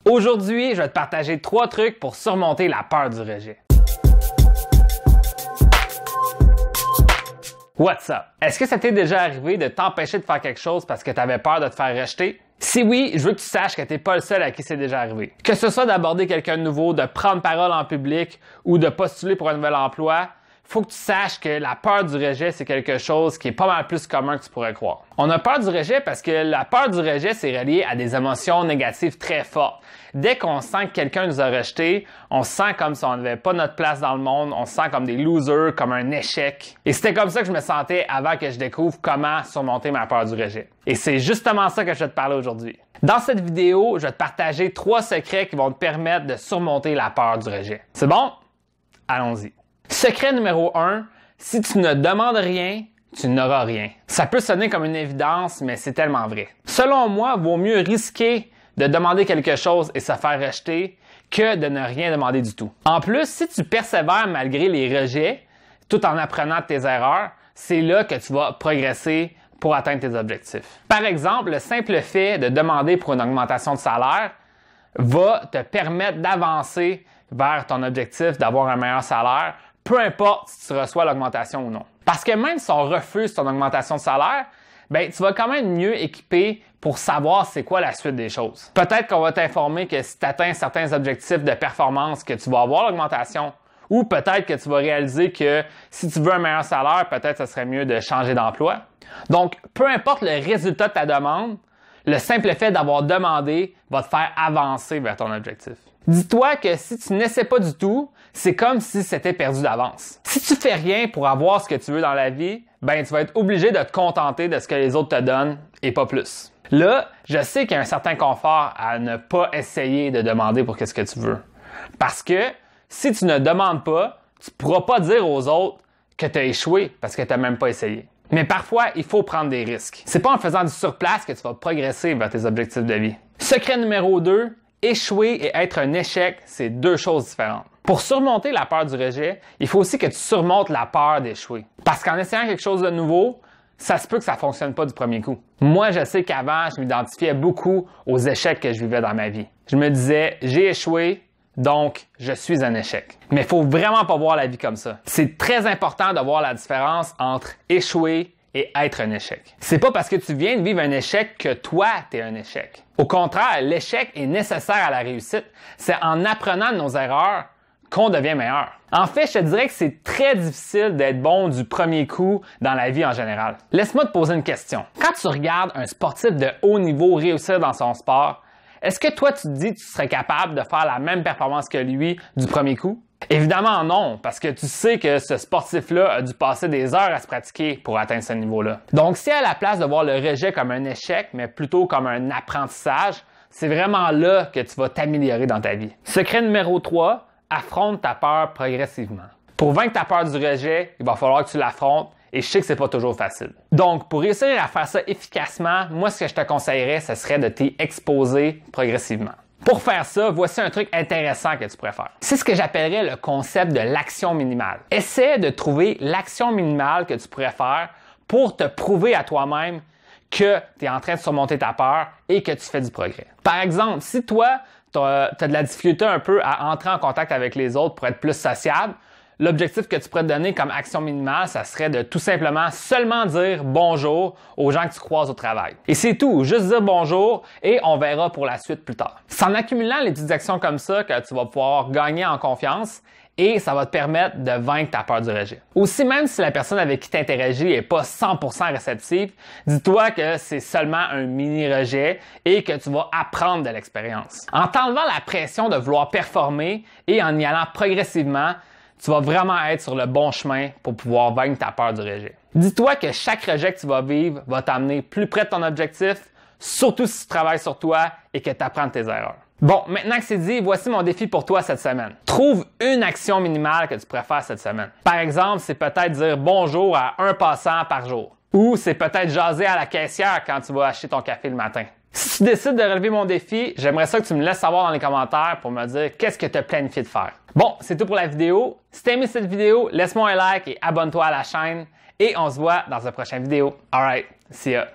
Aujourd'hui, je vais te partager 3 trucs pour surmonter la peur du rejet. What's up? Est-ce que ça t'est déjà arrivé de t'empêcher de faire quelque chose parce que tu avais peur de te faire rejeter? Si oui, je veux que tu saches que tu n'es pas le seul à qui c'est déjà arrivé. Que ce soit d'aborder quelqu'un de nouveau, de prendre parole en public ou de postuler pour un nouvel emploi, faut que tu saches que la peur du rejet, c'est quelque chose qui est pas mal plus commun que tu pourrais croire. On a peur du rejet parce que la peur du rejet, c'est relié à des émotions négatives très fortes. Dès qu'on sent que quelqu'un nous a rejeté, on se sent comme si on n'avait pas notre place dans le monde, on se sent comme des losers, comme un échec. Et c'était comme ça que je me sentais avant que je découvre comment surmonter ma peur du rejet. Et c'est justement ça que je vais te parler aujourd'hui. Dans cette vidéo, je vais te partager 3 secrets qui vont te permettre de surmonter la peur du rejet. C'est bon? Allons-y. Secret numéro 1, si tu ne demandes rien, tu n'auras rien. Ça peut sonner comme une évidence, mais c'est tellement vrai. Selon moi, il vaut mieux risquer de demander quelque chose et se faire rejeter que de ne rien demander du tout. En plus, si tu persévères malgré les rejets, tout en apprenant de tes erreurs, c'est là que tu vas progresser pour atteindre tes objectifs. Par exemple, le simple fait de demander pour une augmentation de salaire va te permettre d'avancer vers ton objectif d'avoir un meilleur salaire, peu importe si tu reçois l'augmentation ou non. Parce que même si on refuse ton augmentation de salaire, ben, tu vas quand même mieux équipé pour savoir c'est quoi la suite des choses. Peut-être qu'on va t'informer que si tu atteins certains objectifs de performance, que tu vas avoir l'augmentation. Ou peut-être que tu vas réaliser que si tu veux un meilleur salaire, peut-être que ce serait mieux de changer d'emploi. Donc, peu importe le résultat de ta demande, le simple fait d'avoir demandé va te faire avancer vers ton objectif. Dis-toi que si tu n'essaies pas du tout, c'est comme si c'était perdu d'avance. Si tu fais rien pour avoir ce que tu veux dans la vie, ben tu vas être obligé de te contenter de ce que les autres te donnent et pas plus. Là, je sais qu'il y a un certain confort à ne pas essayer de demander pour qu'est-ce que tu veux. Parce que si tu ne demandes pas, tu ne pourras pas dire aux autres que tu as échoué parce que tu n'as même pas essayé. Mais parfois, il faut prendre des risques. C'est pas en faisant du surplace que tu vas progresser vers tes objectifs de vie. Secret numéro 2, échouer et être un échec, c'est 2 choses différentes. Pour surmonter la peur du rejet, il faut aussi que tu surmontes la peur d'échouer. Parce qu'en essayant quelque chose de nouveau, ça se peut que ça ne fonctionne pas du premier coup. Moi, je sais qu'avant, je m'identifiais beaucoup aux échecs que je vivais dans ma vie. Je me disais, j'ai échoué, donc je suis un échec. Mais il faut vraiment pas voir la vie comme ça. C'est très important de voir la différence entre échouer et être un échec. C'est pas parce que tu viens de vivre un échec que toi, tu es un échec. Au contraire, l'échec est nécessaire à la réussite. C'est en apprenant de nos erreurs qu'on devient meilleur. En fait, je te dirais que c'est très difficile d'être bon du premier coup dans la vie en général. Laisse-moi te poser une question. Quand tu regardes un sportif de haut niveau réussir dans son sport, est-ce que toi, tu te dis que tu serais capable de faire la même performance que lui du premier coup? Évidemment non, parce que tu sais que ce sportif-là a dû passer des heures à se pratiquer pour atteindre ce niveau-là. Donc, si à la place de voir le rejet comme un échec, mais plutôt comme un apprentissage, c'est vraiment là que tu vas t'améliorer dans ta vie. Secret numéro 3, affronte ta peur progressivement. Pour vaincre ta peur du rejet, il va falloir que tu l'affrontes et je sais que c'est pas toujours facile. Donc, pour réussir à faire ça efficacement, moi, ce que je te conseillerais, ce serait de t'y exposer progressivement. Pour faire ça, voici un truc intéressant que tu pourrais faire. C'est ce que j'appellerais le concept de l'action minimale. Essaie de trouver l'action minimale que tu pourrais faire pour te prouver à toi-même que tu es en train de surmonter ta peur et que tu fais du progrès. Par exemple, si toi, tu as de la difficulté un peu à entrer en contact avec les autres pour être plus sociable, l'objectif que tu pourrais te donner comme action minimale, ça serait de tout simplement seulement dire bonjour aux gens que tu croises au travail. Et c'est tout, juste dire bonjour et on verra pour la suite plus tard. C'est en accumulant les petites actions comme ça que tu vas pouvoir gagner en confiance et ça va te permettre de vaincre ta peur du rejet. Aussi, même si la personne avec qui tu interagis n'est pas 100% réceptive, dis-toi que c'est seulement un mini-rejet et que tu vas apprendre de l'expérience. En t'enlevant la pression de vouloir performer et en y allant progressivement, tu vas vraiment être sur le bon chemin pour pouvoir vaincre ta peur du rejet. Dis-toi que chaque rejet que tu vas vivre va t'amener plus près de ton objectif, surtout si tu travailles sur toi et que tu apprends de tes erreurs. Bon, maintenant que c'est dit, voici mon défi pour toi cette semaine. Trouve une action minimale que tu pourrais faire cette semaine. Par exemple, c'est peut-être dire bonjour à un passant par jour. Ou c'est peut-être jaser à la caissière quand tu vas acheter ton café le matin. Si tu décides de relever mon défi, j'aimerais ça que tu me laisses savoir dans les commentaires pour me dire qu'est-ce que tu as planifié de faire. Bon, c'est tout pour la vidéo. Si tu as aimé cette vidéo, laisse-moi un like et abonne-toi à la chaîne. Et on se voit dans une prochaine vidéo. Alright, see ya.